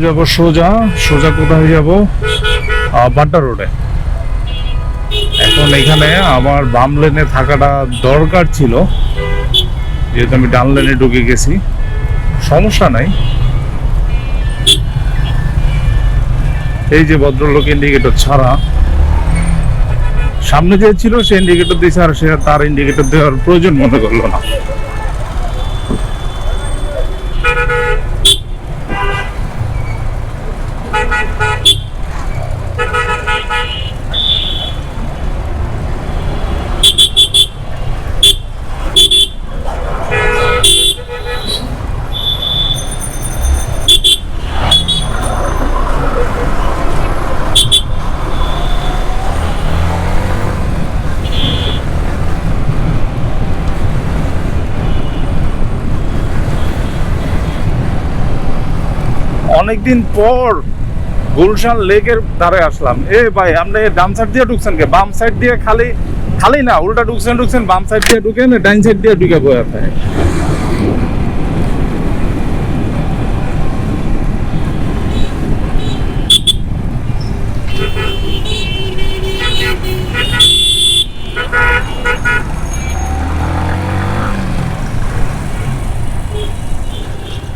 যাব সোজা সোজা কোথায় যাব? বাড্ডা রোডে। এখন এখানে আমার বাম লেনে থাকাটা দরকার ছিল, যেহেতু আমি ডান লেনে ঢুকে গেছি। সমস্যা নাই। এই যে ভদ্রলোক ইন্ডিকেটর ছাড়া সামনে যে ছিল সে ইন্ডিকেটর দিয়েছে, আর সে তার ইন্ডিকেটর দেওয়ার প্রয়োজন মনে করলো না। অনেকদিন পর গুলশান লেকের ধারে আসলাম। ভাই, আপনি ডান সাইড দিয়ে ঢুকছেন কে? বাম সাইড দিয়ে খালি খালি না, উল্টা ঢুকছেন বাম সাইড দিয়ে ঢুকেন, ডাইন সাইড দিয়ে ঢুকে বয়ে আছে।